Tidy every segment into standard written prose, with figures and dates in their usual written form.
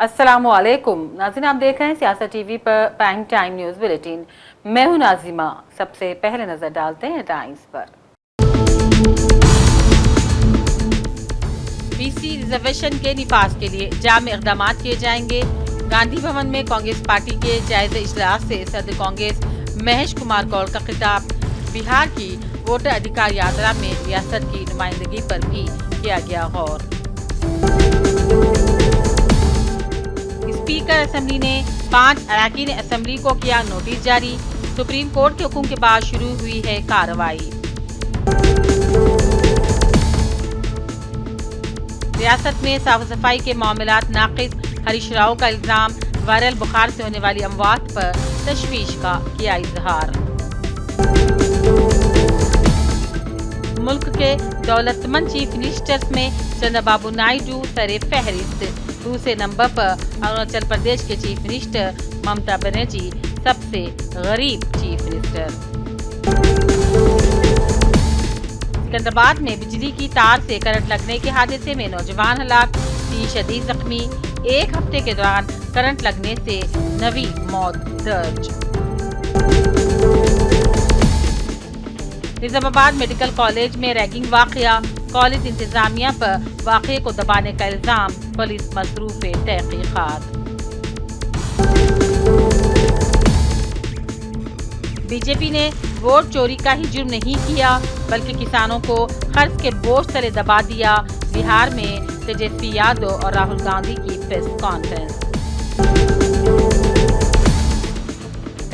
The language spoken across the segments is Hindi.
अस्सलामुअलैकुम नाज़रीन, आप देख रहे हैं सियासत टीवी पर प्राइम टाइम न्यूज़ बुलेटिन। मैं हूं नाजिमा। सबसे पहले नजर डालते हैं टाइम्स पर। बीसी रिजर्वेशन के निफाज के लिए जाम इकदाम किए जाएंगे। गांधी भवन में कांग्रेस पार्टी के जायजा इजलास से सदर कांग्रेस महेश कुमार गौड़ का खिताब। बिहार की वोटर अधिकार यात्रा में रियासत की नुमाइंदगी पर भी किया गया गौर। स्पीकर असेंबली ने 5 अरकान असेंबली को किया नोटिस जारी। सुप्रीम कोर्ट के हुक्म के बाद शुरू हुई है कार्रवाई। रियासत में साफ सफाई के मामलात नाकिस। हरीश राव का इल्जाम। वायरल बुखार से होने वाली अमवात पर तशवीश का किया इजहार। मुल्क के दौलतमंद चीफ मिनिस्टर्स में चंद्रबाबू नायडू सरे फहरिस्त। दूसरे नंबर पर अरुणाचल प्रदेश के चीफ मिनिस्टर ममता बनर्जी सबसे गरीब चीफ मिनिस्टर। सिकंदराबाद में बिजली की तार से करंट लगने के हादसे में नौजवान हलाक, 3 शदीद जख्मी। एक हफ्ते के दौरान करंट लगने से 9वीं मौत दर्ज। निजामाबाद मेडिकल कॉलेज में रैगिंग वाकया। कॉलेज इंतजामिया पर वाकये को दबाने का इल्जाम। पुलिस मसरूफ तहकीकात। बीजेपी ने वोट चोरी का ही जुर्म नहीं किया, बल्कि किसानों को कर्ज के बोझ तले दबा दिया। बिहार में तेजस्वी यादव और राहुल गांधी की प्रेस कॉन्फ्रेंस।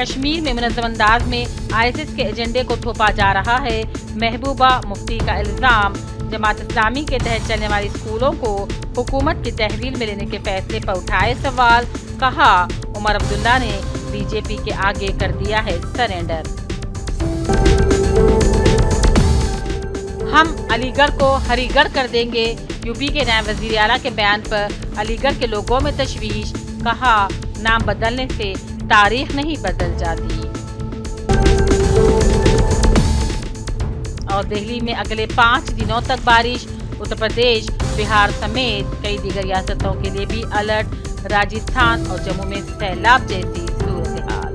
कश्मीर में मुनज़्ज़म अंदाज में आईएसआईएस के एजेंडे को थोपा जा रहा है। महबूबा मुफ्ती का इल्जाम। जमात इस्लामी के तहत चलने वाले स्कूलों को हुकूमत की तहवील में लेने के फैसले पर उठाए सवाल। कहा, उमर अब्दुल्ला ने बीजेपी के आगे कर दिया है सरेंडर। हम अलीगढ़ को हरीगढ़ कर देंगे। यूपी के नायब वजीर आला के बयान पर अलीगढ़ के लोगों में तशवीश। कहा, नाम बदलने से तारीख नहीं बदल जाती। और दिल्ली में अगले 5 दिनों तक बारिश। उत्तर प्रदेश, बिहार समेत कई दीगर रियासतों के लिए भी अलर्ट। राजस्थान और जम्मू में सैलाब जैसी सूरत-ए-हाल।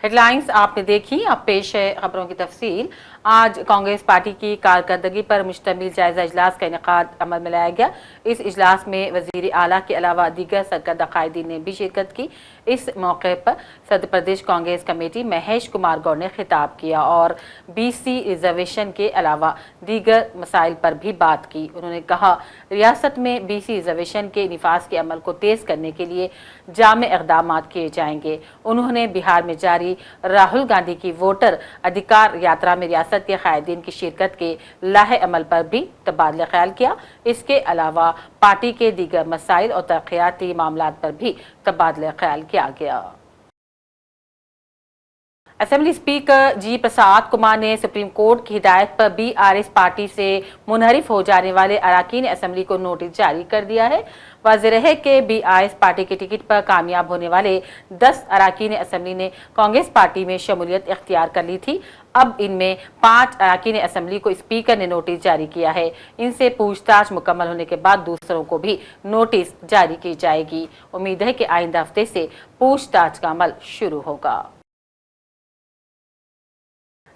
हेडलाइंस आपने देखी। अब पेश है खबरों की तफसील। आज कांग्रेस पार्टी की कारकर्दगी पर मुश्तमिल जायजा इजलास का इनेकाद अमल में लाया गया। इस इजलास में वजीर आला के अलावा दीगर सरकर्दा कायदीन ने भी शिरकत की। इस मौके पर सदर प्रदेश कांग्रेस कमेटी महेश कुमार गौड़ ने खिताब किया और बीसी रिजर्वेशन के अलावा दीगर मसाइल पर भी बात की। उन्होंने कहा, रियासत में बीसी रिजर्वेशन के निफाज के अमल को तेज करने के लिए जामे इक़दाम किए जाएंगे। उन्होंने बिहार में जारी राहुल गांधी की वोटर अधिकार यात्रा में रियासत के कायदीन की शिरकत के लाहे अमल पर भी तबादला ख्याल किया। इसके अलावा पार्टी के दीगर मसाइल और तरक्याती मामलात पर भी तबादला ख्याल किया गया। असेंबली स्पीकर जी प्रसाद कुमार ने सुप्रीम कोर्ट की हिदायत पर बीआरएस पार्टी से मुनहरिफ हो जाने वाले अरकान असेंबली को नोटिस जारी कर दिया है। वाज़ेह है कि बीआरएस पार्टी के टिकट पर कामयाब होने वाले 10 अरकान असेंबली ने कांग्रेस पार्टी में शमूलियत इख्तियार कर ली थी। अब इनमें 5 अरकान असेंबली को स्पीकर ने नोटिस जारी किया है। इनसे पूछताछ मुकम्मल होने के बाद दूसरों को भी नोटिस जारी की जाएगी। उम्मीद है कि आइंदा हफ्ते से पूछताछ का अमल शुरू होगा।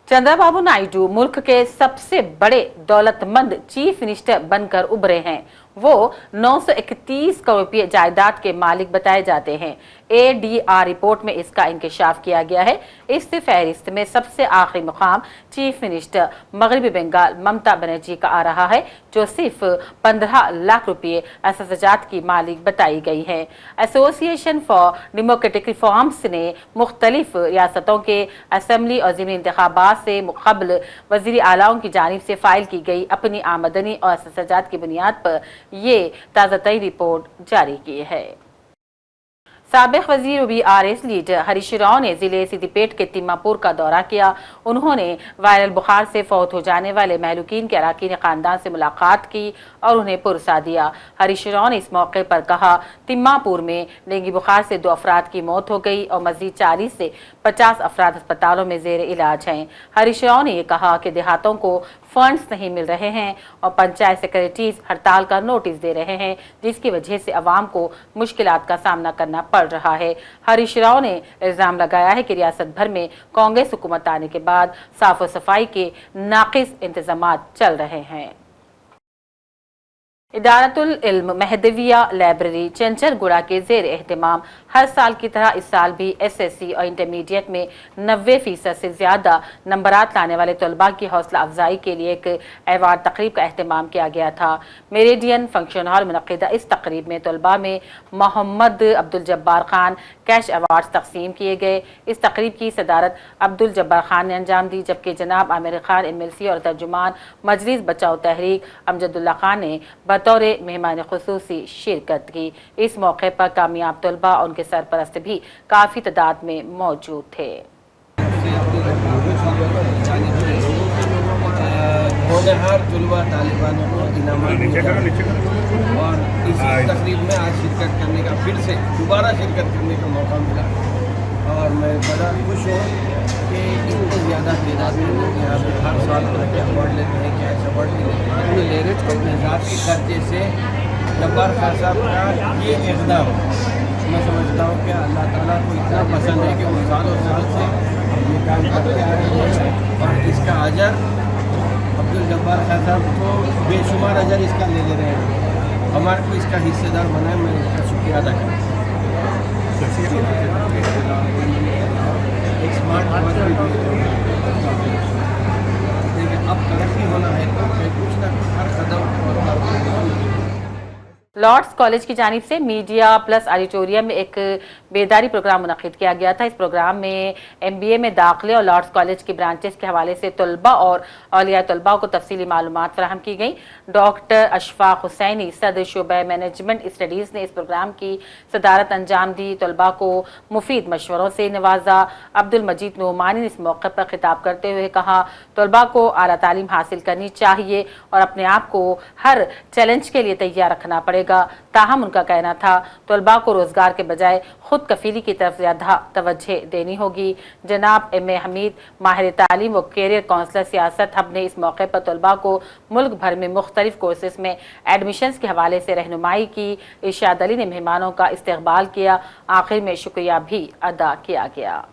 चंद्रबाबू नायडू मुल्क के सबसे बड़े दौलतमंद चीफ मिनिस्टर बनकर उभरे हैं। वो 931 करोड़ रुपये जायदाद के मालिक बताए जाते हैं। एडीआर रिपोर्ट में इसका इंकशाफ किया गया है। इस फहरिस्त में सबसे आखिरी मुकाम चीफ मिनिस्टर मगरबी बंगाल ममता बनर्जी का आ रहा है, जो सिर्फ 15 लाख रुपये असजात की मालिक बताई गई है। एसोसिएशन फॉर डेमोक्रेटिक रिफॉर्म्स ने मुख्तलिफ रियासतों के असेंबली और ज़मीनी इंतखाबात से मुक़ब्ल वज़ीर आलाओं की जानिब से फाइल की गई अपनी आमदनी और असजात की बुनियाद पर ये ताज़ा तरीन रिपोर्ट जारी की है। साबिक वजीर UBRS लीडर हरीश राव ने जिले सिद्दीपेट के तिम्मापुर का दौरा किया। उन्होंने वायरल बुखार से फौत हो जाने वाले महलूकीन के अरकान खानदान से मुलाकात की और उन्हें पुरसा दिया। हरीश राव ने इस मौके पर कहा, तिम्मापुर में डेंगू बुखार से 2 अफराद की मौत हो गई और मजीद 40 से 50 अफराद अस्पतालों में जेर इलाज हैं। हरीश राव ने यह कहा कि देहातों को फंड्स नहीं मिल रहे हैं और पंचायत सेक्रेटरीज हड़ताल का नोटिस दे रहे हैं, जिसकी वजह से अवाम को मुश्किलात का सामना करना पड़ रहा है। हरीश राव ने इल्जाम लगाया है कि रियासत भर में कांग्रेस हुकूमत आने के बाद साफ सफाई के नाकिस इंतजामात चल रहे हैं। इदारतुल इल्म महदविया लाइब्रेरी चंचलगुड़ा के जेर एहतमाम हर साल की तरह इस साल भी SSC और इंटरमीडिएट में 90% से ज्यादा नंबरात लाने वाले तलबा की हौसला अफजाई के लिए एक अवार्ड तकरीब का अहतमाम किया गया था। मेरिडियन फंक्शन हॉल मुनक़िदा इस तकरीब में तलबा में मोहम्मद अब्दुल जब्बार खान कैश अवार्ड तकसीम किए गए। इस तकरीब की सदारत अब्दुल जब्बार खान ने अंजाम दी, जबकि जनाब आमिर खान MLC और तर्जुमान मजलिस बचाओ तहरीक अमजदुल्ला खान ने बतौर मेहमान खुसूसी शिरकत की। इस मौके पर कामयाब तलबा और उनके सरपरस्त भी काफ़ी तादाद में मौजूद थे। होनहार तलबा तालिबानों को और इस तकरीब में आज शिरकत करने का फिर से दोबारा शिरकत करने का मौका मिला और मैं बड़ा खुश हूँ कि इतने ज़्यादा तादाद में लोग यहाँ पे हर साल अवार्ड लेते हैं, कैश अवार्ड भी लेते हैं। अपने लेरे अपने ज़ात के खर्चे से जब्बार खान साहब का ये इक़दाम मैं समझता हूँ कि अल्लाह ताला को इतना पसंद है कि वो सालों साल से ये काम करते आ रहे हैं और इसका अजर अब्दुल जब्बार खान साहब को बेशुमार अजर इसका ले रहे हैं। हमारे को इसका हिस्सेदार बनाए, मैं इसका शुक्रिया अदा करता हूँ। एक स्मार्ट देखिए, अब तरक्की होना है तो कुछ ना कुछ हर कदम लॉर्ड्स कॉलेज की जानिब से मीडिया प्लस ऑडिटोरियम में एक बेदारी प्रोग्राम मुनक़िद किया गया था। इस प्रोग्राम में MBA में दाखिले और लॉर्ड्स कॉलेज की ब्रांचेस के हवाले से तलबा और औलिया तलबा को तफसीली मालूमात फराहम की गई। डॉक्टर अशफाक हुसैनी सदर शोबा मैनेजमेंट स्टडीज़ ने इस प्रोग्राम की सदारत अंजाम दी। तलबा को मुफीद मशवरों से नवाजा। अब्दुल मजीद नोमानी ने इस मौके पर खिताब करते हुए कहा, तलबा को आला तालीम हासिल करनी चाहिए और अपने आप को हर चैलेंज के लिए तैयार रखना पड़ेगा। ताहम उनका कहना था, तलबा को रोजगार के बजाय खुद कफीली की तरफ ज्यादा तवज्जो देनी होगी। जनाब MA हमीद माहिर तालीम व कैरियर काउंसलर सियासत हब ने इस मौके पर तलबा को मुल्क भर में मुख्तलिफ कोर्सेज में एडमिशन्स के हवाले से रहनुमाई की। इरशाद अली ने मेहमानों का इस्तकबाल किया। आखिर में शुक्रिया भी अदा किया गया।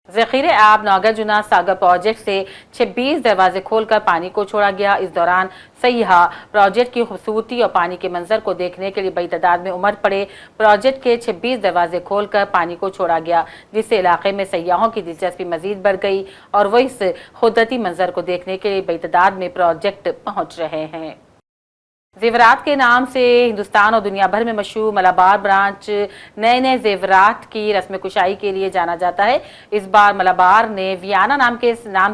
ज़ख़ीरे आब नौगर जुना सागर प्रोजेक्ट से 26 दरवाजे खोलकर पानी को छोड़ा गया। इस दौरान सयाह प्रोजेक्ट की खूबसूरती और पानी के मंजर को देखने के लिए बड़ी तादाद में उमड़ पड़े। प्रोजेक्ट के 26 दरवाजे खोलकर पानी को छोड़ा गया, जिससे इलाके में सयाहों की दिलचस्पी मजीद बढ़ गई और वह इस खुदरती मंजर को देखने के लिए बड़ी तादाद में प्रोजेक्ट पहुँच रहे हैं। जेवरात के नाम से हिंदुस्तान और दुनिया भर में मशहूर मलाबार ब्रांच नए नए जेवरात की रस्म कुशाई के लिए जाना जाता है। इस बार मलाबार ने वियाना नाम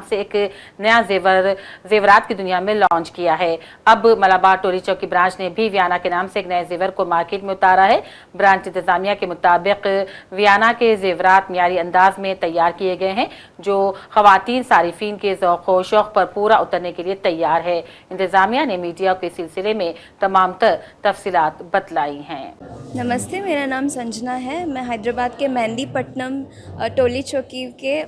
से एक नया जेवरात की दुनिया में लॉन्च किया है। अब मलाबार टोली चौकी ब्रांच ने भी वियाना के नाम से एक नए जेवर को मार्केट में उतारा है। ब्रांच इंतजामिया के मुताबिक वियाना के जेवरात मियारी अंदाज में तैयार किए गए हैं, जो खवातीन सारिफीन के ज़ौक़ व शौक़ पर पूरा उतरने के लिए तैयार है। इंतजामिया ने मीडिया के सिलसिले में तमाम तफसीलात बतलाई हैं। नमस्ते, मेरा नाम संजना है। मैं हैदराबाद के मेहंदीपट्टनम टोली चौकी के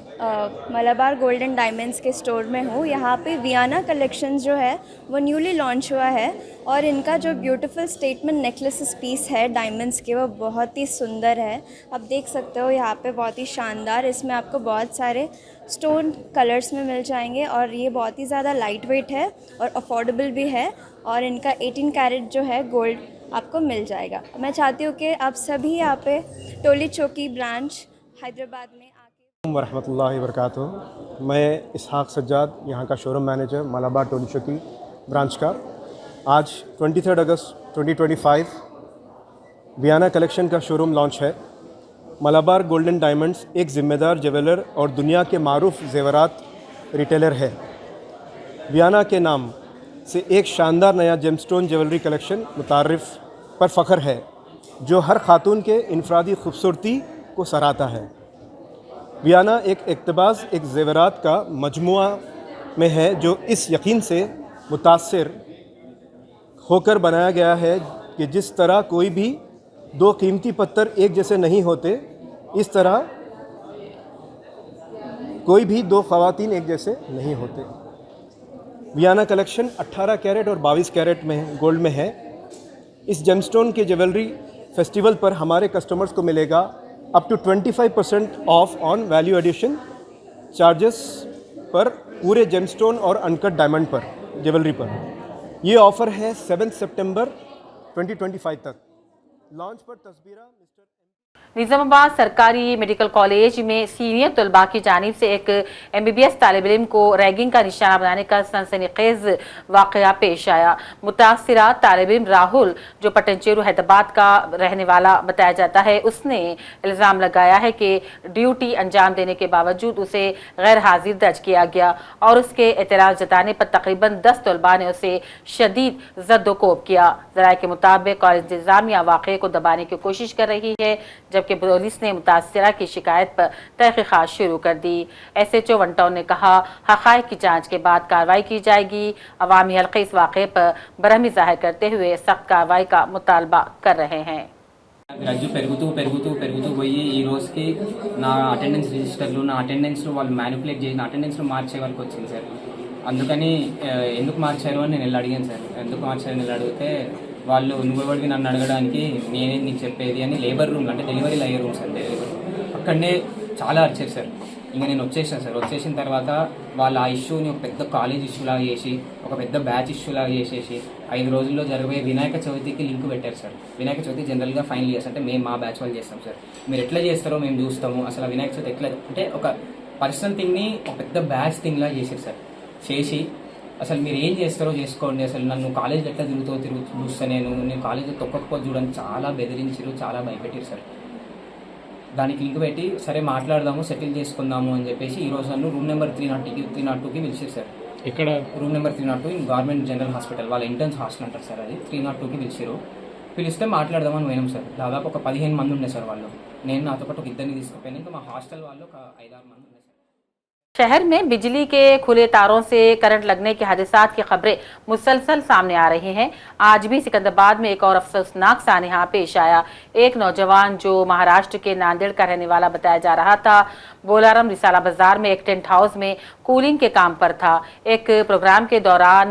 मलाबार गोल्डन डायमंड्स के स्टोर में हूँ। यहाँ पे वियाना कलेक्शन जो है वो न्यूली लॉन्च हुआ है और इनका जो ब्यूटीफुल स्टेटमेंट नेकलेसेस पीस है डायमंड्स के, वो बहुत ही सुंदर है। आप देख सकते हो यहाँ पे बहुत ही शानदार, इसमें आपको बहुत सारे स्टोन कलर्स में मिल जाएंगे और ये बहुत ही ज़्यादा लाइट वेट है और अफोर्डेबल भी है और इनका 18 कैरेट जो है गोल्ड आपको मिल जाएगा। मैं चाहती हूँ कि आप सभी यहाँ पे टोली चौकी ब्रांच हैदराबाद में आके। वरहमतुल्लाहि वबरकातुहू। मैं इसहाक सज्जाद, यहाँ का शोरूम मैनेजर मलाबार टोली चौकी ब्रांच का। आज 23 अगस्त 2025 वियाना कलेक्शन का शोरूम लॉन्च है। मलाबार गोल्डन डायमंड्स एक ज़िम्मेदार ज्वेलर और दुनिया के मारूफ जेवरात रिटेलर है। वियाना के नाम से एक शानदार नया जेमस्टोन ज्वेलरी कलेक्शन मुतारिफ पर फ़ख्र है। जो हर खातून के इनफरादी खूबसूरती को सराहता है। वियाना एक इक़्तिबास एक ज़ेवरात का मजमुआ में है जो इस यकीन से मुतासिर होकर बनाया गया है कि जिस तरह कोई भी दो कीमती पत्थर एक जैसे नहीं होते, इस तरह कोई भी दो ख़वातीन एक जैसे नहीं होते। वियाना कलेक्शन 18 कैरेट और 22 कैरेट में गोल्ड में है। इस जेमस्टोन के ज्वेलरी फेस्टिवल पर हमारे कस्टमर्स को मिलेगा up to 25% off on value addition charges पर पूरे जेमस्टोन और अनकट डायमंड पर ज्वेलरी पर। ये ऑफ़र है 7 सितंबर 2025 तक। लॉन्च पर तस्वीरा मिस्टर निजामाबाद सरकारी मेडिकल कॉलेज में सीनियर तलबा की जानिब से एक MBBS तालिब इल्म को रैगिंग का निशाना बनाने का सनसनीखेज वाकया पेश आया। मुतासिरा तालिब इल्म राहुल, जो पटनचेरू हैदराबाद का रहने वाला बताया जाता है, उसने इल्ज़ाम लगाया है कि ड्यूटी अंजाम देने के बावजूद उसे गैर हाजिर दर्ज किया गया और उसके एतराज़ जताने पर तकरीबन 10 तलबा ने उसे शदीद ज़द्दोकोब किया। ज़राए के मुताबिक कॉलेज इंतज़ामिया वाक़े को दबाने की कोशिश कर रही है, जबकि पुलिस ने मुतासिरा की शिकायत पर तहकीकात शुरू कर दी। SHO वन टाउन ने कहा, हक़ाइक़ की जांच के बाद कार्रवाई की जाएगी। अवामी हल्के इस वाक़े पर बरहमी जाहिर करते हुए सख्त कार्रवाई का मुतालबा कर रहे हैं। రజ్జు పెరుగుతూ పోయి ఈ రోజుకి నా అటెండెన్స్ రిజిస్టర్లు నా అటెండెన్స్లో వాళ్ళు మ్యానిపులేట్ చేసి నా అటెండెన్స్లో మార్చే వరకు వచ్చింది సార్. అందుకని ఎందుకు మార్చారు అని నేను వెళ్ళి అడిగాను సార్. ఎందుకు మార్చారని వెళ్ళి అడిగితే వాళ్ళు నువ్వెవడికి నన్ను అడగడానికి నేనే నీకు చెప్పేది అని లేబర్ రూమ్ అంటే డెలివరీలు అయ్యే రూమ్స్ అంటే అక్కడనే చాలా అరిచారు సార్. ఇంకా నేను వచ్చేసాను సార్. వచ్చేసిన తర్వాత వాళ్ళు ఆ ఇష్యూని ఒక పెద్ద కాలేజ్ ఇష్యూలాగా చేసి ఒక పెద్ద బ్యాచ్ ఇష్యూలాగా చేసేసి 5 రోజుల్లో జరగబోయే వినాయక చవితికి లింక్ పెట్టారు సార్. వినాయక చవితి జనరల్గా ఫైనల్ ఇయర్స్ అంటే మేము మా బ్యాచ్ వాళ్ళు చేస్తాం సార్. మీరు ఎట్లా చేస్తారో మేము చూస్తాము. అసలు ఆ వినాయక చవితి ఎట్లా అంటే ఒక పర్సనల్ థింగ్ని ఒక పెద్ద బ్యాచ్ థింగ్లా చేశారు సార్. చేసి అసలు మీరు ఏం చేస్తారో చేసుకోండి, అసలు నన్ను కాలేజ్లో ఎట్లా చూస్తా నేను కాలేజ్లో తొక్కకపోతే చూడండి చాలా బెదిరించారు, చాలా భయపెట్టారు సార్. దానికి లింక్ పెట్టి సరే మాట్లాడదాము, సెటిల్ చేసుకుందాము అని చెప్పేసి ఈరోజు నన్ను రూమ్ నెంబర్ 302కి పిలిచారు సార్. ఇక్కడ room number 302 government general hospital వాళ్ళ ఇంటర్న్స్ హాస్టల్ అంటారు సార్. అది 302కి పిలిచారు. పిలిస్తే మాట్లాడదామని పోయినాం సార్. దాదాపు ఒక 15 మంది ఉండే సార్ వాళ్ళు. నేను నాతో పాటు ఒక ఇద్దరిని తీసుకుపోయాను. ఇంకా మా హాస్టల్ వాళ్ళు ఒక 5-6 మంది ఉండే సార్. शहर में बिजली के खुले तारों से करंट लगने के हादसात की खबरें मुसलसल सामने आ रही हैं। आज भी सिकंदराबाद में एक और अफसोसनाक सानहा पेश आया। एक नौजवान जो महाराष्ट्र के नांदेड़ का रहने वाला बताया जा रहा था, बोलाराम रिसाला बाजार में एक टेंट हाउस में कूलिंग के काम पर था। एक प्रोग्राम के दौरान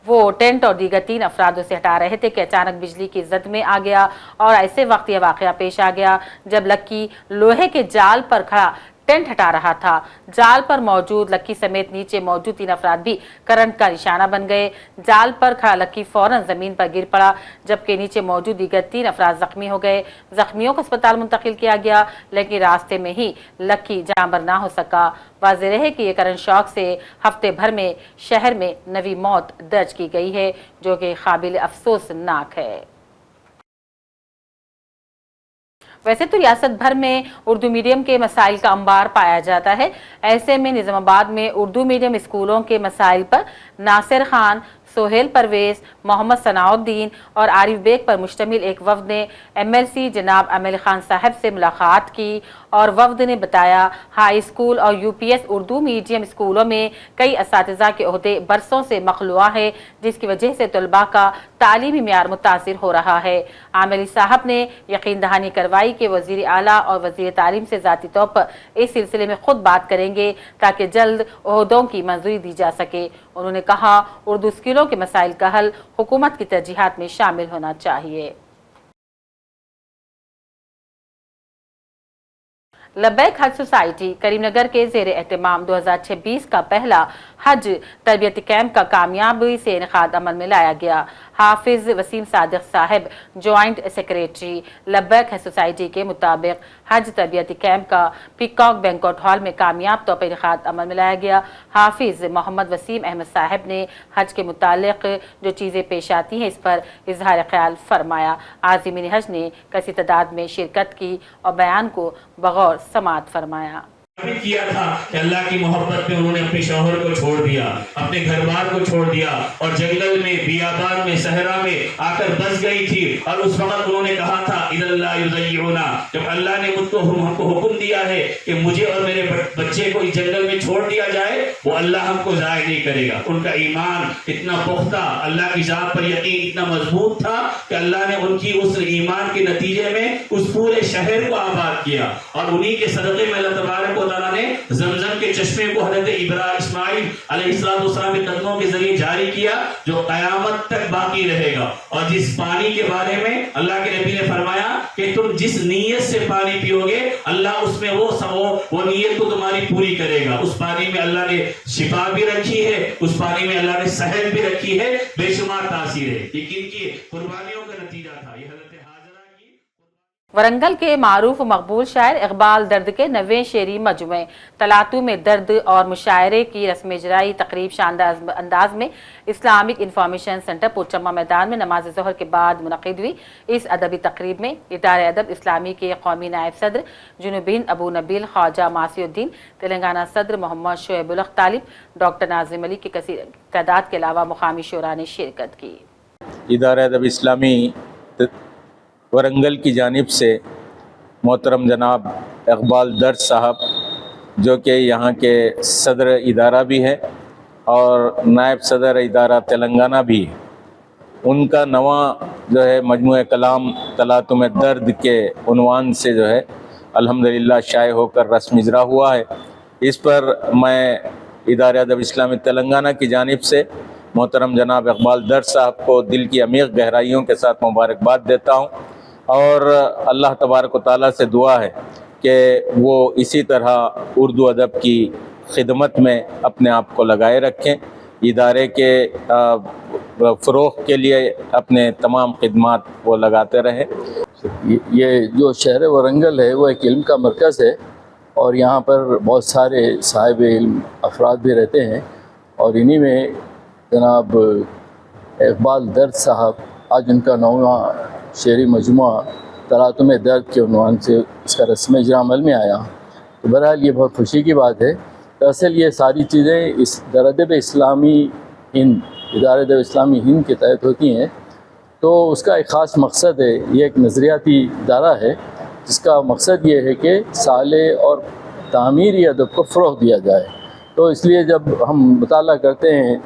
वो टेंट और दीगर 3 अफराद उसे हटा रहे थे कि अचानक बिजली की जद में आ गया और ऐसे वक्त यह वाकया पेश आ गया जब लक्की लोहे के जाल पर खड़ा टेंट हटा रहा था। जाल पर मौजूद लक्की समेत नीचे मौजूद 3 अफराद भी करंट का निशाना बन गए। जाल पर खड़ा लक्की फौरन जमीन पर गिर पड़ा, जबकि नीचे मौजूद दीगर 3 अफराद जख्मी हो गए। जख्मियों को अस्पताल मुंतकिल किया गया, लेकिन रास्ते में ही लक्की जांबर ना हो सका। वाज़ेह है कि ये करंट शॉक से हफ्ते भर में शहर में नवी मौत दर्ज की गई है, जो कि काबिल अफसोसनाक है। वैसे तो रियासत भर में उर्दू मीडियम के मसाइल का अंबार पाया जाता है। ऐसे में निजामाबाद में उर्दू मीडियम स्कूलों के मसाइल पर नासिर खान, सोहेल परवेज, मोहम्मद सनाउद्दीन और आरिफ बेग पर मुश्तमिल एक वफ्द ने MLC जनाब अमीर खान साहब से मुलाकात की और वफ्द ने बताया हाई स्कूल और UPS उर्दू मीडियम स्कूलों में कई असातिज़ा के ओहदे बरसों से मखलूआ है, जिसकी वजह से तलबा का तालीमी मेयार मुतासिर हो रहा है। आमिर साहब ने यकीन दहानी करवाई कि वज़ीर आला और वज़ीर तालीम से ज़ाती तौर पर इस सिलसिले में खुद बात करेंगे ताकि जल्द ओहदों की मंजूरी दी जा सके। उन्होंने कहा उर्दू स्कूलों के मसाइल का हल हुकूमत की तरजीहात में शामिल होना चाहिए। लब्बैक हज सोसाइटी करीमनगर के ज़ेर एहतमाम 2026 का पहला हज तरबियती कैंप का कामयाबी से इनेकाद अमल में लाया गया। हाफिज वसीम सादिक साहब जॉइंट सेक्रेटरी लब्बैक हज सोसाइटी के मुताबिक हज तरबियती कैंप का पीकॉक बैंक्वेट हॉल में कामयाब तौर पर इनेकाद अमल में लाया गया। हाफिज मोहम्मद वसीम अहमद साहब ने हज के मुतालिक जो चीज़ें पेश आती हैं इस पर इजहार ख्याल फरमाया। आज़मीन हज ने कसी तादाद में शिरकत की और बयान को बगौर समात फरमाया। किया था कि अल्लाह की मोहब्बत में उन्होंने अपने शौहर को छोड़ दिया, अपने घर बार को छोड़ दिया और जंगल में, बियाबान में, सहरा में आकर बस गई थी और उस वक्त उन्होंने कहा था इल्ला युज़य्युना, जब अल्लाह ने हमको हुक्म दिया है कि मुझे और मेरे बच्चे को इस जंगल में छोड़ दिया जाए, वो अल्लाह हमको ज़ाय नहीं करेगा। उनका ईमान इतना पुख्ता, अल्लाह की ज़ात पर यकीन इतना मजबूत था कि अल्लाह ने उनकी उस ईमान के नतीजे में उस पूरे शहर को आबाद किया। और उन्हीं के सदक़े में अल्लाह तबारक व तआला ने जमजम के चश्मे को हज़रत इस्माइल अलैहिस्सलाम के कदमों के जरिए जारी किया, जो क़यामत तक बाकी रहेगा। और जिस पानी के बारे में अल्लाह के नबी ने फरमाया कि तुम जिस नीयत से पानी पियोगे, अल्लाह उसमें वो नीयत को तुम्हारी पूरी करेगा। उस पानी में अल्लाह ने शिफा भी रखी है, उस पानी में अल्लाह ने सेहत भी रखी है, बेशुमार तासीर है। ये किनकी कुर्बानियों का नतीजा था। ये हज़रत हाजरा की। वरंगल के मारूफ मकबूल शायर इकबाल दर्द के 90वें शेरी मजमुए तलातु में दर्द और मुशायरे की रस्म इजराई तकरीब शानदार अंदाज में इस्लामिक इंफॉर्मेशन सेंटर पोचम्मा मैदान में नमाज ज़ोहर के बाद मुनक़िद हुई। इस अदबी तकरीब में इदारे अदब इस्लामी के कौमी नायब सदर जुनूब हिंद अबू नबील ख्वाजा मासिउद्दीन, तेलंगाना सदर मोहम्मद शोएब उल हक तालिब, डॉक्टर नाज़िम अली की कसीर तादाद के अलावा मुकामी शुरा ने शिरकत की। इदारा अदब इस्लामी वरंगल की जानिब से मोहतरम जनाब इकबाल दर्द साहब, जो कि यहाँ के सदर इदारा भी है और नायब सदर इदारा तेलंगाना भी है, उनका नवा जो है मजमूए कलाम तलातुम दर्द के उन्वान से जो है अल्हम्दुलिल्लाह शाये होकर रस्म इजरा हुआ है। इस पर मैं इदारे अदब इस्लामी तेलंगाना की जानिब से मोहतरम जनाब इकबाल दर्द साहब को दिल की अमीर गहराइयों के साथ मुबारकबाद देता हूँ और अल्लाह तबारक व तआला से दुआ है कि वो इसी तरह उर्दू अदब की खिदमत में अपने आप को लगाए रखें, इदारे के फ़रोग़ के लिए अपने तमाम खिदमात वो लगाते रहें। ये जो शहर वरंगल है वो एक इल्म का मरकज़ है और यहाँ पर बहुत सारे साहिब इल्म अफराद भी रहते हैं और इन्हीं में जनाब इकबाल दर्द साहब, आज उनका 9वां शेरी मजमुआ तलातुम दर्द के उन्वान से इसका रस्म इजरा अमल में आया। तो बहरहाल ये बहुत खुशी की बात है। दरअसल ये सारी चीज़ें इस दरअदब इस्लामी हिंद, इदारे अदब इस्लामी हिंद के तहत होती हैं। तो उसका एक ख़ास मकसद है, ये एक नज़रियाती इदारा है जिसका मकसद ये है कि साले और तामीरी अदब को फ़रोग़ दिया जाए। तो इसलिए जब हम मुताला करते हैं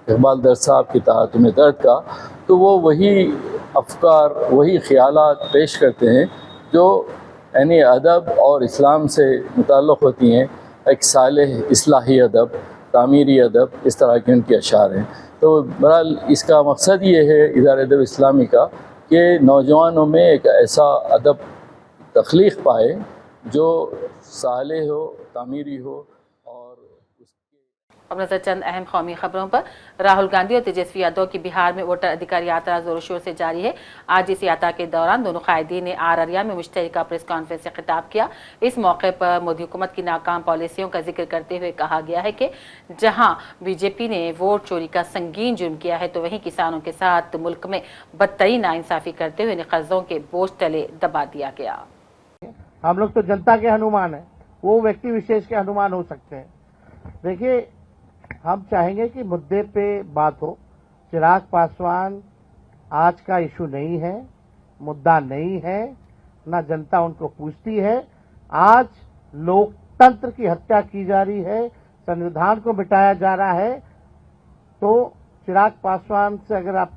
इकबाल दर्द साहब की तलातुम दर्द का, तो वो वही अफ़कार, वही ख़यालात पेश करते हैं जो यानी अदब और इस्लाम से मुताल्लिक़ होती हैं। एक सालेह इस्लाही अदब, तामीरी अदब, इस तरह के उनके अशार हैं। तो बहरहाल इसका मकसद ये है इदारे अदब इस्लामी का कि नौजवानों में एक ऐसा अदब तख्लीक़ पाए जो सालेह हो, तामीरी हो। अब नजर चंद अहम कौमी खबरों पर। राहुल गांधी और तेजस्वी यादव की बिहार में वोटर अधिकार यात्रा जोर शोर से जारी है। आज इस यात्रा के दौरान दोनों कायदीन ने अररिया में मुश्तरका प्रेस कॉन्फ्रेंस से खिताब किया। इस मौके पर मोदी हुकूमत की नाकाम पॉलिसियों का जिक्र करते हुए कहा गया है कि जहां बीजेपी ने वोट चोरी का संगीन जुर्म किया है, तो वहीं किसानों के साथ मुल्क में बदतरीन नाइंसाफी करते हुए कर्जों के बोझ तले दबा दिया गया। हम लोग तो जनता के हनुमान हैं, वो व्यक्ति विशेष के हनुमान हो सकते हैं। देखिए, हम चाहेंगे कि मुद्दे पे बात हो। चिराग पासवान आज का इशू नहीं है, मुद्दा नहीं है, ना जनता उनको पूछती है। आज लोकतंत्र की हत्या की जा रही है, संविधान को मिटाया जा रहा है। तो चिराग पासवान से अगर आप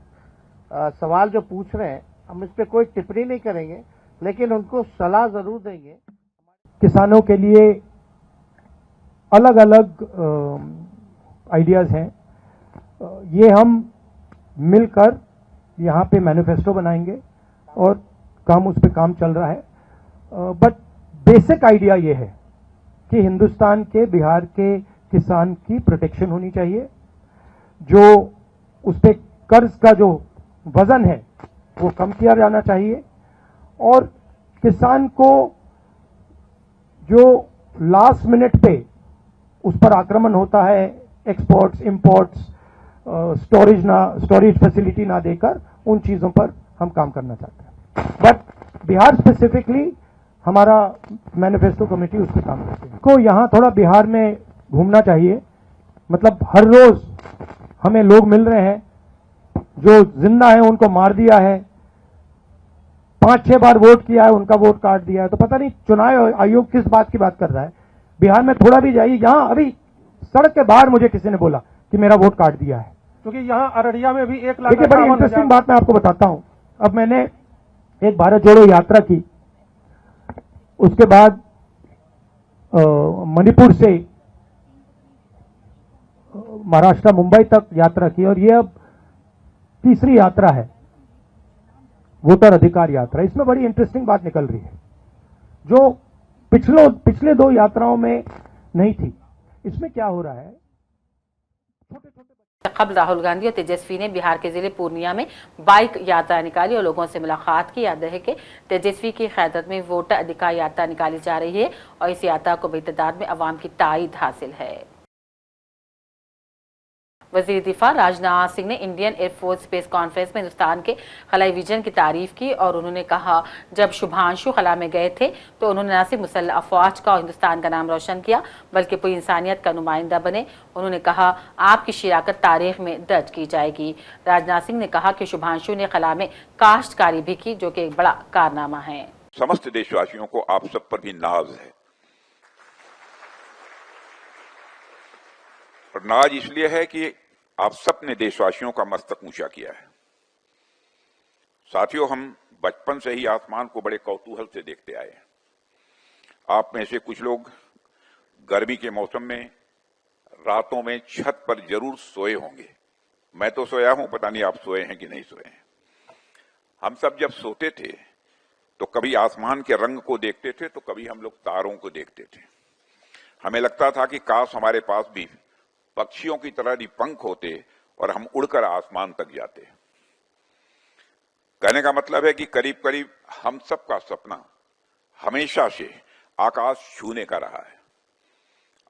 सवाल जो पूछ रहे हैं, हम इस पर कोई टिप्पणी नहीं करेंगे, लेकिन उनको सलाह जरूर देंगे। किसानों के लिए अलग अलग आइडियाज़ हैं, ये हम मिलकर यहाँ पे मैनिफेस्टो बनाएंगे और काम उस पे काम चल रहा है। बट बेसिक आइडिया ये है कि हिंदुस्तान के, बिहार के किसान की प्रोटेक्शन होनी चाहिए। जो उस पे कर्ज का जो वजन है वो कम किया जाना चाहिए और किसान को जो लास्ट मिनट पे उस पर आक्रमण होता है, एक्सपोर्ट्स, इंपोर्ट्स, स्टोरेज फैसिलिटी ना देकर, उन चीज़ों पर हम काम करना चाहते हैं। बट बिहार स्पेसिफिकली हमारा मैनिफेस्टो कमेटी उस पर काम करती है। को यहाँ थोड़ा बिहार में घूमना चाहिए, मतलब हर रोज हमें लोग मिल रहे हैं जो जिंदा हैं उनको मार दिया है, 5-6 बार वोट किया है, उनका वोट काट दिया है। तो पता नहीं चुनाव आयोग किस बात की बात कर रहा है। बिहार में थोड़ा भी जाइए, यहाँ अभी सड़क के बाहर मुझे किसी ने बोला कि मेरा वोट काट दिया है। क्योंकि यहाँ अररिया में भी 1 लाख। देखिए, बड़ी इंटरेस्टिंग बात मैं आपको बताता हूं। अब मैंने एक भारत जोड़ो यात्रा की, उसके बाद मणिपुर से महाराष्ट्र मुंबई तक यात्रा की, और ये अब तीसरी यात्रा है, वोटर अधिकार यात्रा। इसमें बड़ी इंटरेस्टिंग बात निकल रही है जो पिछले 2 यात्राओं में नहीं थी। इसमें क्या हो रहा है, छोटे छोटे खबर राहुल गांधी और तेजस्वी ने बिहार के जिले पूर्णिया में बाइक यात्रा निकाली और लोगों से मुलाकात की। याद रहे कि तेजस्वी की क़यादत में वोटर अधिकार यात्रा निकाली जा रही है और इस यात्रा को बड़ी तादाद में अवाम की ताईद हासिल है। वज़ीर दिफा राजनाथ सिंह ने इंडियन एयरफोर्स स्पेस कॉन्फ्रेंस में हिंदुस्तान के खलाई विजन की तारीफ की और उन्होंने कहा, जब शुभांशु खला में गए थे तो उन्होंने न सिर्फ मुसल्लह अफवाज का और हिंदुस्तान का नाम रोशन किया बल्कि पूरी इंसानियत का नुमाइंदा बने। उन्होंने कहा, आपकी शिराकत तारीख में दर्ज की जाएगी। राजनाथ सिंह ने कहा कि शुभांशु ने खला में काश्तकारी भी की, जो कि एक बड़ा कारनामा है। समस्त देशवासियों को आप सब पर भी नाज है, और नाज इसलिए है कि आप सब ने देशवासियों का मस्तक ऊंचा किया है। साथियों, हम बचपन से ही आसमान को बड़े कौतूहल से देखते आए हैं। आप में से कुछ लोग गर्मी के मौसम में रातों में छत पर जरूर सोए होंगे। मैं तो सोया हूं, पता नहीं आप सोए हैं कि नहीं सोए हैं। हम सब जब सोते थे तो कभी आसमान के रंग को देखते थे तो कभी हम लोग तारों को देखते थे। हमें लगता था कि काश हमारे पास भी पक्षियों की तरह ही पंख होते और हम उड़कर आसमान तक जाते। कहने का मतलब है कि करीब करीब हम सब का सपना हमेशा से आकाश छूने का रहा है।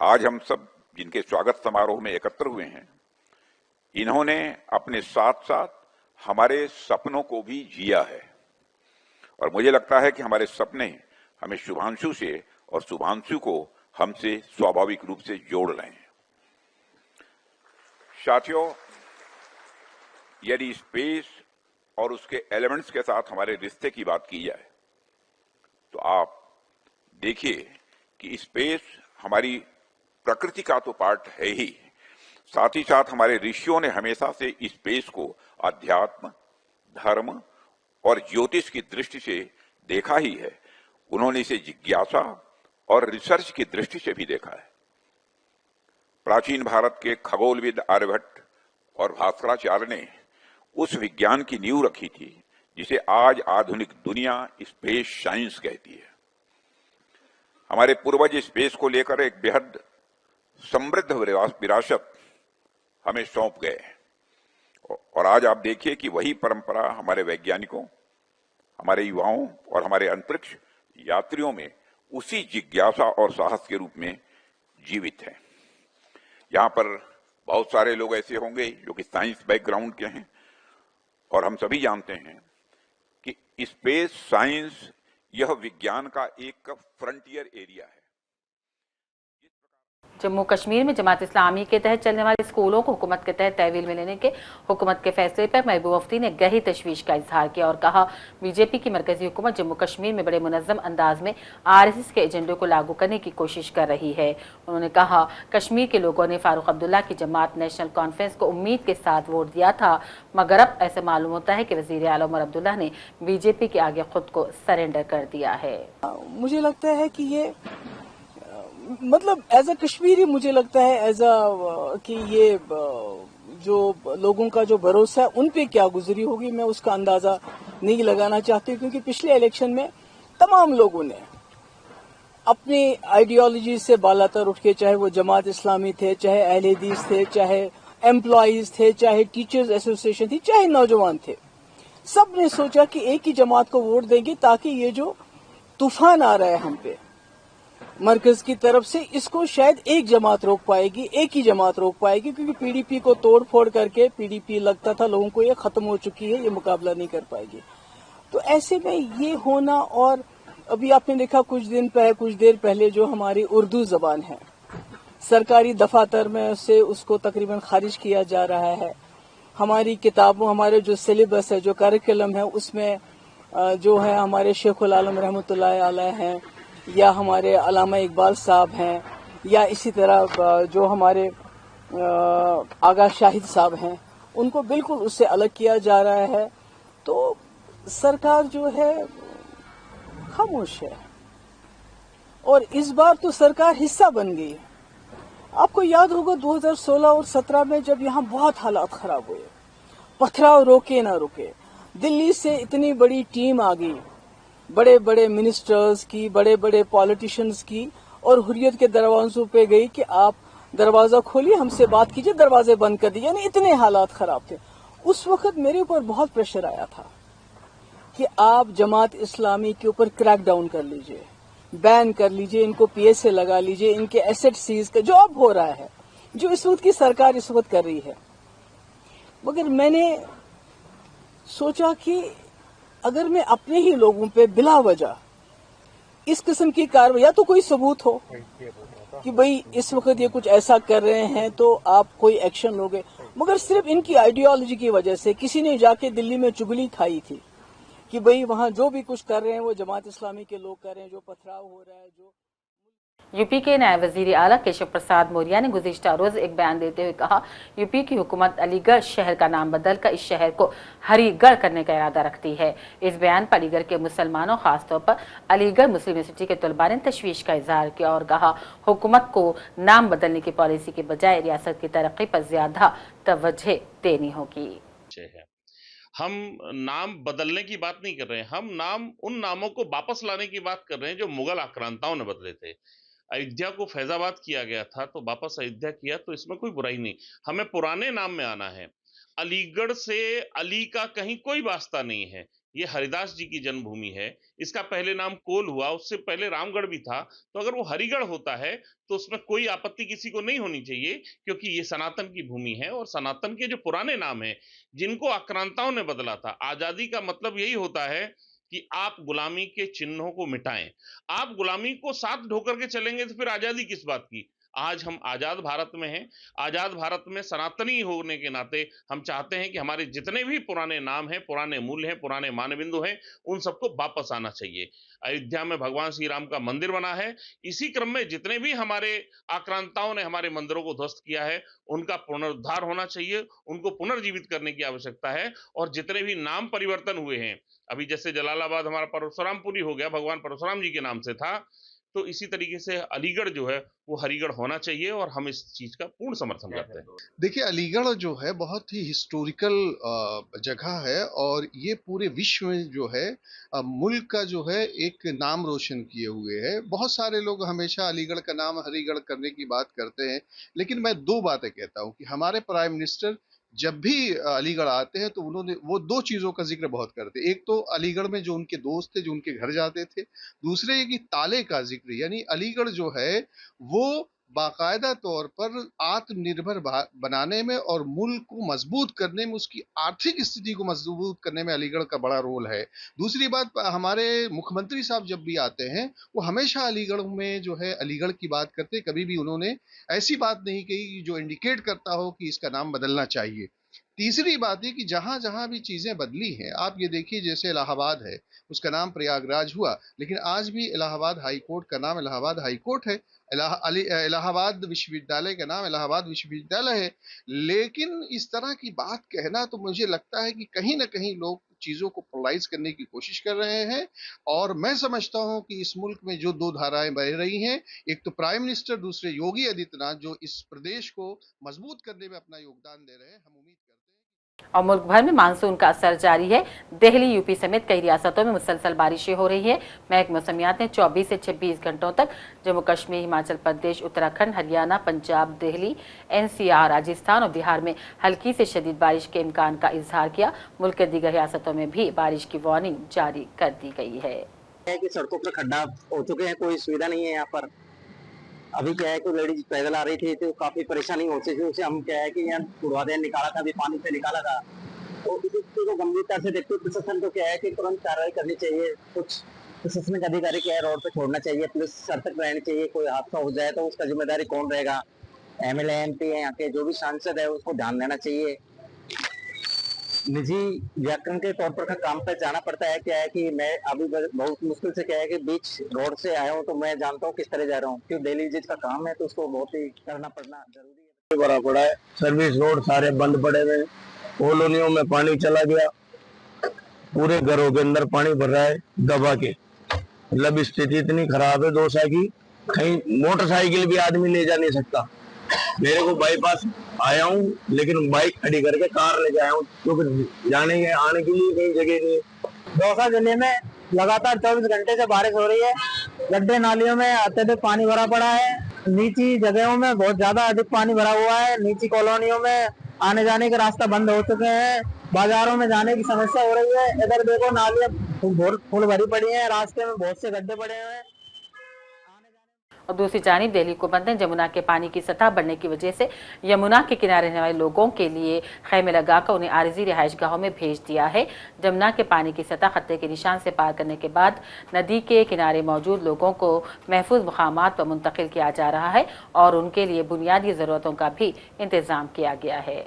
आज हम सब जिनके स्वागत समारोह में एकत्र हुए हैं, इन्होंने अपने साथ साथ हमारे सपनों को भी जिया है, और मुझे लगता है कि हमारे सपने हमें शुभांशु से और शुभांशु को हमसे स्वाभाविक रूप से जोड़ रहे हैं। साथियों, यदि स्पेस और उसके एलिमेंट्स के साथ हमारे रिश्ते की बात की जाए तो आप देखिए कि स्पेस हमारी प्रकृति का तो पार्ट है ही, साथ ही साथ हमारे ऋषियों ने हमेशा से स्पेस को अध्यात्म, धर्म और ज्योतिष की दृष्टि से देखा ही है। उन्होंने इसे जिज्ञासा और रिसर्च की दृष्टि से भी देखा है। प्राचीन भारत के खगोलविद आर्यभट्ट और भास्कराचार्य ने उस विज्ञान की नींव रखी थी जिसे आज आधुनिक दुनिया स्पेस साइंस कहती है। हमारे पूर्वज स्पेस को लेकर एक बेहद समृद्ध विरासत हमें सौंप गए, और आज आप देखिए कि वही परंपरा हमारे वैज्ञानिकों, हमारे युवाओं और हमारे अंतरिक्ष यात्रियों में उसी जिज्ञासा और साहस के रूप में जीवित है। यहाँ पर बहुत सारे लोग ऐसे होंगे जो कि साइंस बैकग्राउंड के हैं, और हम सभी जानते हैं कि स्पेस साइंस यह विज्ञान का एक फ्रंटियर एरिया है। जम्मू कश्मीर में जमात इस्लामी के तहत चलने वाले स्कूलों को हुकूमत के तहत तहवील में लेने के हुकूमत के फैसले पर महबूब मुफ्ती ने गहरी तशवीश का इजहार किया और कहा, बीजेपी की मरकजी हुकूमत जम्मू कश्मीर में बड़े मुनज़्ज़म अंदाज में RSS के एजेंडे को लागू करने की कोशिश कर रही है। उन्होंने कहा, कश्मीर के लोगों ने फारूक अब्दुल्ला की जमात नेशनल कॉन्फ्रेंस को उम्मीद के साथ वोट दिया था, मगर अब ऐसा मालूम होता है कि वज़ीर आला उमर अब्दुल्ला ने बीजेपी के आगे खुद को सरेंडर कर दिया है। मुझे लगता है कि ये मतलब एज अ कश्मीरी मुझे लगता है एज अ कि ये जो लोगों का जो भरोसा है उन पे क्या गुजरी होगी, मैं उसका अंदाजा नहीं लगाना चाहती, क्योंकि पिछले इलेक्शन में तमाम लोगों ने अपनी आइडियोलॉजी से बालातर उठ के, चाहे वो जमात इस्लामी थे, चाहे अहले हदीस थे, चाहे एम्प्लॉयज थे, चाहे टीचर्स एसोसिएशन थी, चाहे नौजवान थे, सब ने सोचा कि एक ही जमात को वोट देंगे ताकि ये जो तूफान आ रहा है हम पे मरकज की तरफ से, इसको शायद एक जमात रोक पाएगी, एक ही जमात रोक पाएगी, क्योंकि पीडीपी को तोड़ फोड़ करके पीडीपी लगता था लोगों को ये खत्म हो चुकी है, ये मुकाबला नहीं कर पाएगी। तो ऐसे में ये होना, और अभी आपने देखा कुछ देर पहले जो हमारी उर्दू जबान है सरकारी दफातर में से उसको तकरीबन खारिज किया जा रहा है। हमारी किताबों, हमारे जो सिलेबस है, जो करिकुलम है, उसमें जो है हमारे शेखुल आलम रहमतुल्लाह अलैह हैं, या हमारे अल्लामा इकबाल साहब हैं, या इसी तरह जो हमारे आगा शाहिद साहब हैं, उनको बिल्कुल उससे अलग किया जा रहा है। तो सरकार जो है खामोश है, और इस बार तो सरकार हिस्सा बन गई है। आपको याद होगा 2016 और 17 में जब यहाँ बहुत हालात खराब हुए, पथराव रोके ना रुके, दिल्ली से इतनी बड़ी टीम आ गई, बड़े बड़े मिनिस्टर्स की, बड़े बड़े पॉलिटिशियंस की, और हुर्रियत के दरवाजों पे गई कि आप दरवाजा खोलिए, हमसे बात कीजिए, दरवाजे बंद कर दिए। यानी इतने हालात खराब थे। उस वक्त मेरे ऊपर बहुत प्रेशर आया था कि आप जमात इस्लामी के ऊपर क्रैक डाउन कर लीजिए, बैन कर लीजिए, इनको पीएसए लगा लीजिए, इनके एसेट सीज का जो अब हो रहा है, जो इस वक्त की सरकार इस वक्त कर रही है। मगर मैंने सोचा कि अगर मैं अपने ही लोगों पे बिला वजह इस किस्म की कार्रवाई, या तो कोई सबूत हो कि भाई इस वक्त ये कुछ ऐसा कर रहे हैं तो आप कोई एक्शन लोगे, मगर सिर्फ इनकी आइडियोलॉजी की वजह से किसी ने जाके दिल्ली में चुगली खाई थी कि भाई वहां जो भी कुछ कर रहे हैं वो जमात इस्लामी के लोग कर रहे हैं, जो पथराव हो रहा है। जो यूपी के नायब वजीर आला केशव प्रसाद मौर्य ने गुज़िश्ता रोज एक बयान देते हुए कहा, यूपी की हुकूमत अलीगढ़ शहर का नाम बदलकर इस शहर को हरिगढ़ करने का इरादा रखती है। इस बयान पर अलीगढ़ के मुसलमानों, खासतौर पर अलीगढ़ मुस्लिम यूनिवर्सिटी के तलबा ने तशवीश का इजहार किया और कहा, हुकूमत को नाम बदलने की पॉलिसी के बजाय रियासत की तरक्की पर ज्यादा तवज्जो देनी होगी। हम नाम बदलने की बात नहीं कर रहे हैं, हम उन नामों को वापस लाने की बात कर रहे हैं जो मुगल आक्रांताओं ने बदले थे। अयोध्या को फैजाबाद किया गया था तो वापस अयोध्या किया, तो इसमें कोई बुराई नहीं। हमें पुराने नाम में आना है। अलीगढ़ से अली का कहीं कोई वास्ता नहीं है। ये हरिदास जी की जन्मभूमि है। इसका पहले नाम कोल हुआ, उससे पहले रामगढ़ भी था। तो अगर वो हरिगढ़ होता है तो उसमें कोई आपत्ति किसी को नहीं होनी चाहिए, क्योंकि ये सनातन की भूमि है और सनातन के जो पुराने नाम हैं जिनको आक्रांताओं ने बदला था। आजादी का मतलब यही होता है कि आप गुलामी के चिन्हों को मिटाएं। आप गुलामी को साथ ढोकर के चलेंगे तो फिर आजादी किस बात की। आज हम आजाद भारत में हैं। आजाद भारत में सनातनी होने के नाते हम चाहते हैं कि हमारे जितने भी पुराने नाम हैं, पुराने मूल्य हैं, पुराने मानबिंदु हैं, उन सबको वापस आना चाहिए। अयोध्या में भगवान श्री राम का मंदिर बना है। इसी क्रम में जितने भी हमारे आक्रांताओं ने हमारे मंदिरों को ध्वस्त किया है, उनका पुनरुद्धार होना चाहिए, उनको पुनर्जीवित करने की आवश्यकता है। और जितने भी नाम परिवर्तन हुए हैं, अभी जैसे जलालाबाद हमारा परशुरामपुरी हो गया, भगवान परशुराम जी के नाम से था, तो इसी तरीके से अलीगढ़ जो है वो हरिगढ़ होना चाहिए और हम इस चीज का पूर्ण समर्थन करते हैं। देखिए, अलीगढ़ जो है बहुत ही हिस्टोरिकल जगह है और ये पूरे विश्व में जो है मुल्क का जो है एक नाम रोशन किए हुए है। बहुत सारे लोग हमेशा अलीगढ़ का नाम हरिगढ़ करने की बात करते हैं, लेकिन मैं दो बातें कहता हूँ कि हमारे प्राइम मिनिस्टर जब भी अलीगढ़ आते हैं तो उन्होंने वो दो चीज़ों का जिक्र बहुत करते हैं। एक तो अलीगढ़ में जो उनके दोस्त थे जो उनके घर जाते थे, दूसरे ये कि ताले का जिक्र, यानी अलीगढ़ जो है वो बाकायदा तौर पर आत्मनिर्भर बनाने में और मुल्क को मजबूत करने में, उसकी आर्थिक स्थिति को मजबूत करने में अलीगढ़ का बड़ा रोल है। दूसरी बात, हमारे मुख्यमंत्री साहब जब भी आते हैं वो हमेशा अलीगढ़ में जो है अलीगढ़ की बात करते, कभी भी उन्होंने ऐसी बात नहीं कही जो इंडिकेट करता हो कि इसका नाम बदलना चाहिए। तीसरी बात है कि जहां जहां भी चीजें बदली हैं, आप ये देखिए जैसे इलाहाबाद है, उसका नाम प्रयागराज हुआ, लेकिन आज भी इलाहाबाद हाई कोर्ट का नाम इलाहाबाद हाई कोर्ट है। इलाहाबाद विश्वविद्यालय का नाम इलाहाबाद विश्वविद्यालय है। लेकिन इस तरह की बात कहना, तो मुझे लगता है कि कहीं ना कहीं लोग चीजों को पोलराइज करने की कोशिश कर रहे हैं। और मैं समझता हूं कि इस मुल्क में जो दो धाराएं बह रही हैं, एक तो प्राइम मिनिस्टर, दूसरे योगी आदित्यनाथ, जो इस प्रदेश को मजबूत करने में अपना योगदान दे रहे हैं। हम उम्मीद करते हैं। और मुल्क भर में मानसून का असर जारी है। दिल्ली, यूपी समेत कई रियासतों में मुसलसल बारिशें हो रही है। महकमा मौसमियात ने 24 से 26 घंटों तक जम्मू कश्मीर, हिमाचल प्रदेश, उत्तराखंड, हरियाणा, पंजाब, दिल्ली, एनसीआर, राजस्थान और बिहार में हल्की से शदीद बारिश के इम्कान का इजहार किया। मुल्क के दीगर रियासतों में भी बारिश की वार्निंग जारी कर दी गई है। कि सड़कों पर खड्डा हो चुके हैं, कोई सुविधा नहीं है यहाँ पर। अभी क्या है कि लेडीज पैदल आ रही थी तो काफी परेशानी होती थी, उसे हम क्या है कि यहाँ उड़वादेन निकाला था, अभी पानी से निकाला था। तो इस चीज को गंभीरता से देखते हुए प्रशासन को क्या है कि तुरंत कार्रवाई करनी चाहिए। कुछ प्रशासनिक अधिकारी क्या है रोड पे छोड़ना चाहिए, पुलिस सतर्क रहनी चाहिए। कोई हादसा हो जाए तो उसका जिम्मेदारी कौन रहेगा। एमएलए, एमपी है यहाँ के जो भी सांसद है उसको ध्यान देना चाहिए। निजी व्याकरण के तौर पर काम पर जाना पड़ता है। क्या है कि मैं अभी बहुत मुश्किल से क्या है कि बीच रोड से आया हूँ, तो मैं जानता हूँ किस तरह जा रहा हूँ, क्योंकि डेली यूजेज का काम है तो उसको बहुत ही करना पड़ना जरूरी है। भरा पड़ा है, सर्विस रोड सारे बंद पड़े हुए, कॉलोनियों में पानी चला गया, पूरे घरों के अंदर पानी भर रहा है दबा के। मतलब स्थिति इतनी खराब है दोसा की, कहीं मोटरसाइकिल भी आदमी ले जा नहीं सकता। मेरे को बाईपास आया हूँ, लेकिन बाइक खड़ी करके कार लेके आया हूँ, क्योंकि जाने के आने के लिए कहीं जगह नहीं है। दौसा जिले में लगातार 24 घंटे से बारिश हो रही है। गड्ढे नालियों में अत्यधिक पानी भरा पड़ा है। नीची जगहों में बहुत ज्यादा अधिक पानी भरा हुआ है। नीची कॉलोनियों में आने जाने के रास्ता बंद हो चुके हैं। बाजारों में जाने की समस्या हो रही है। इधर देखो नालियां फुल भरी पड़ी हैं, रास्ते में बहुत से गड्ढे पड़े हुए हैं। और दूसरी जानिब दिल्ली हुकूमत ने जमुना के पानी की सतह बढ़ने की वजह से यमुना के किनारे रहने वाले लोगों के लिए खैमे लगाकर उन्हें आरजी रिहाइश गाहों में भेज दिया है। जमुना के पानी की सतह खतरे के निशान से पार करने के बाद नदी के किनारे मौजूद लोगों को महफूज मुकामात पर मुंतकिल किया जा रहा है और उनके लिए बुनियादी ज़रूरतों का भी इंतज़ाम किया गया है।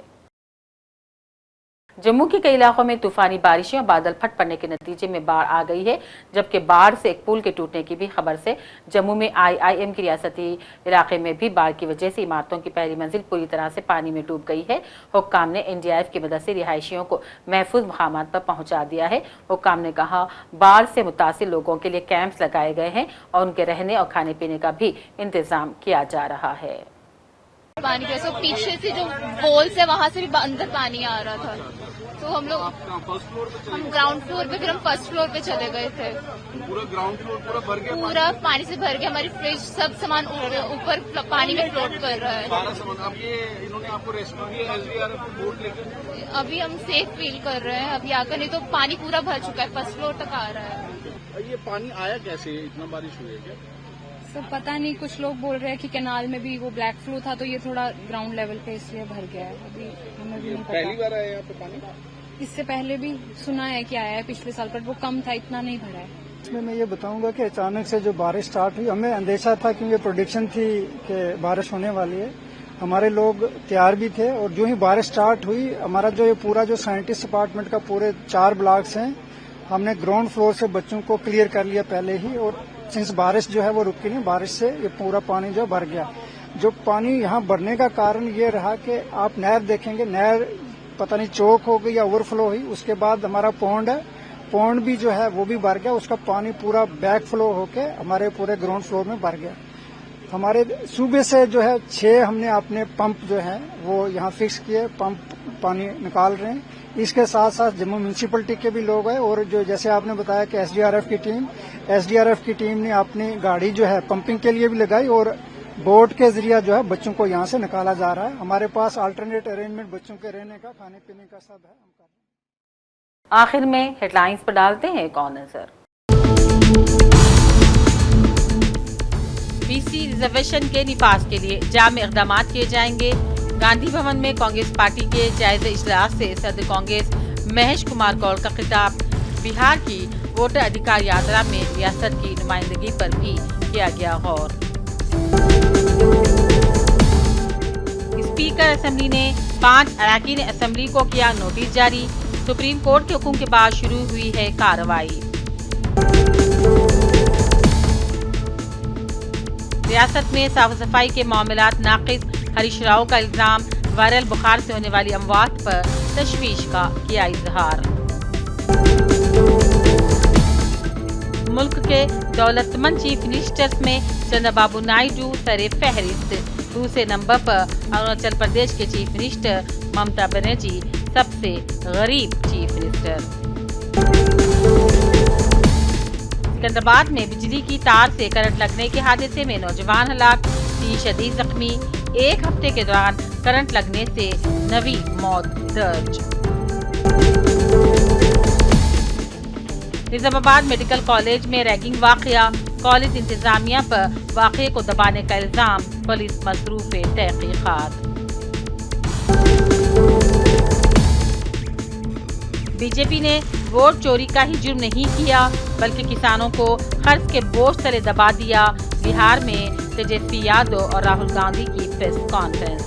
जम्मू के कई इलाकों में तूफानी बारिशें और बादल फट पड़ने के नतीजे में बाढ़ आ गई है, जबकि बाढ़ से एक पुल के टूटने की भी खबर से जम्मू में IIM की रियासती इलाके में भी बाढ़ की वजह से इमारतों की पहली मंजिल पूरी तरह से पानी में डूब गई है। हुक्काम ने NDRF की मदद से रिहायशियों को महफूज मुकामात पर पहुंचा दिया है। हुक्काम ने कहा बाढ़ से मुतासिर लोगों के लिए कैंप्स लगाए गए हैं और उनके रहने और खाने पीने का भी इंतजाम किया जा रहा है। पानी कैसे पीछे से जो पोल से वहाँ से भी अंदर पानी आ रहा था, तो हम लोग हम ग्राउंड फ्लोर पे, फिर हम फर्स्ट फ्लोर पे चले गए थे। पूरा ग्राउंड फ्लोर पूरा भर गया, पूरा पानी से भर गया। हमारी फ्रिज सब सामान ऊपर पानी में फ्लोट कर रहा है। सारा सामान। अब ये इन्होंने आपको रेस्क्यू किया, SDRF को बोट लेकर? अभी हम सेफ फील कर रहे हैं अभी आकर, नहीं तो पानी पूरा भर चुका है, फर्स्ट फ्लोर तक आ रहा है। ये पानी आया कैसे? इतना बारिश हुई है क्या? सब पता नहीं, कुछ लोग बोल रहे हैं कि कैनाल में भी वो ब्लैक फ्लो था, तो ये थोड़ा ग्राउंड लेवल पे इसलिए भर गया है। अभी हमें भी नहीं पता। पहली बार आया यहाँ पे पानी? इससे पहले भी सुना है कि आया है पिछले साल, पर वो कम था, इतना नहीं भरा है। इसमें मैं ये बताऊंगा कि अचानक से जो बारिश स्टार्ट हुई, हमें अंदेशा था क्योंकि प्रोडिक्शन थी कि बारिश होने वाली है। हमारे लोग तैयार भी थे और जो ही बारिश स्टार्ट हुई, हमारा जो ये पूरा जो साइंटिस्ट डिपार्टमेंट का पूरे 4 ब्लॉक्स हैं, हमने ग्राउंड फ्लोर से बच्चों को क्लियर कर लिया पहले ही। और सिंस बारिश जो है वो रुकी नहीं, बारिश से ये पूरा पानी जो भर गया। जो पानी यहाँ भरने का कारण ये रहा कि आप नहर देखेंगे, नहर पता नहीं चौक हो गई या ओवरफ्लो हुई। उसके बाद हमारा पौंड है, पौंड भी जो है वो भी भर गया, उसका पानी पूरा बैक फ्लो होके हमारे पूरे ग्राउंड फ्लोर में भर गया। हमारे सूबे से जो है 6 हमने अपने पंप जो है वो यहाँ फिक्स किए, पंप पानी निकाल रहे हैं। इसके साथ साथ जम्मू म्यूनिसिपलिटी के भी लोग हैं और जो जैसे आपने बताया कि SDRF की टीम ने अपनी गाड़ी जो है पंपिंग के लिए भी लगाई और बोट के जरिए जो है बच्चों को यहाँ से निकाला जा रहा है। हमारे पास अल्टरनेट अरेंजमेंट बच्चों के रहने का, खाने पीने का सब है। आखिर में हेडलाइंस पर डालते हैं एक और नजर। BC रिजर्वेशन के निफाज के लिए जामे इक़दाम किए जाएंगे। गांधी भवन में कांग्रेस पार्टी के जायजा इजलास से सदर कांग्रेस महेश कुमार गौड़ का खिताब। बिहार की वोटर अधिकार यात्रा में रियासत की नुमाइंदगी पर भी किया गया गौर। स्पीकर असेंबली ने 5 अरकान असेंबली को किया नोटिस जारी। सुप्रीम कोर्ट के हुक्म के बाद शुरू हुई है कार्रवाई। रियासत में साफ सफाई के मामलात नाकिस। हरीश राव का इल्जाम। वायरल बुखार से होने वाली अमवात पर तशवीश का किया इजहार। मुल्क के दौलतमंद चीफ मिनिस्टर्स में चंद्रबाबू नायडू सरे फहरिस्त। दूसरे नंबर पर अरुणाचल प्रदेश के चीफ मिनिस्टर ममता बनर्जी सबसे गरीब चीफ मिनिस्टर। सिकंदराबाद में बिजली की तार से करंट लगने के हादसे में नौजवान हलाक, 3 शदीद जख्मी। 1 हफ्ते के दौरान करंट लगने से 9वीं मौत दर्ज। निजामाबाद मेडिकल कॉलेज में रैगिंग वाकया। कॉलेज इंतजामिया पर वाकये को दबाने का इल्जाम। पुलिस मसरूफ तहकीकात। बीजेपी ने वोट चोरी का ही जुर्म नहीं किया, बल्कि किसानों को कर्ज के बोझ तले दबा दिया। बिहार में तेजस्वी यादव और राहुल गांधी की प्रेस कॉन्फ्रेंस।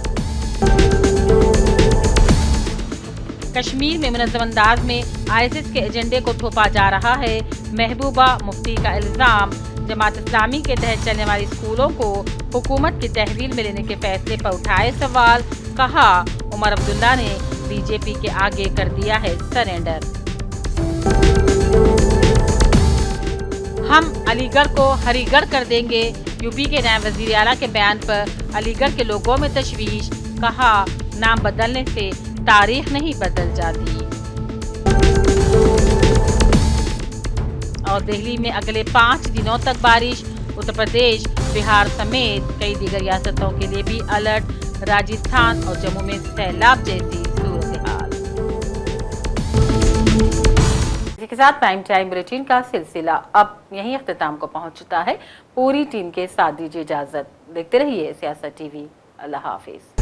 कश्मीर में मुनज़्ज़म अंदाज में आईएसआईएस के एजेंडे को थोपा जा रहा है। महबूबा मुफ्ती का इल्जाम, जमात इस्लामी के तहत चलने वाले स्कूलों को हुकूमत की तहवील में लेने के फैसले पर उठाए सवाल। कहा, उमर अब्दुल्ला ने बीजेपी के आगे कर दिया है सरेंडर। हम अलीगढ़ को हरीगढ़ कर देंगे। यूपी के नायब वजीर आला के बयान पर अलीगढ़ के लोगों में तशवीश। कहा, नाम बदलने से तारीख नहीं बदल जाती। और दिल्ली में अगले 5 दिनों तक बारिश। उत्तर प्रदेश, बिहार समेत कई दीगर रियासतों के लिए भी अलर्ट। राजस्थान और जम्मू में सैलाब जैसी सूरत-ए-हाल। इसी के साथ प्राइम टाइम बुलेटिन का सिलसिला अब यहीं अख्तिताम को पहुंचता है। पूरी टीम के साथ दीजिए इजाजत। देखते रहिए सियासत टीवी। अल्लाह हाफिज।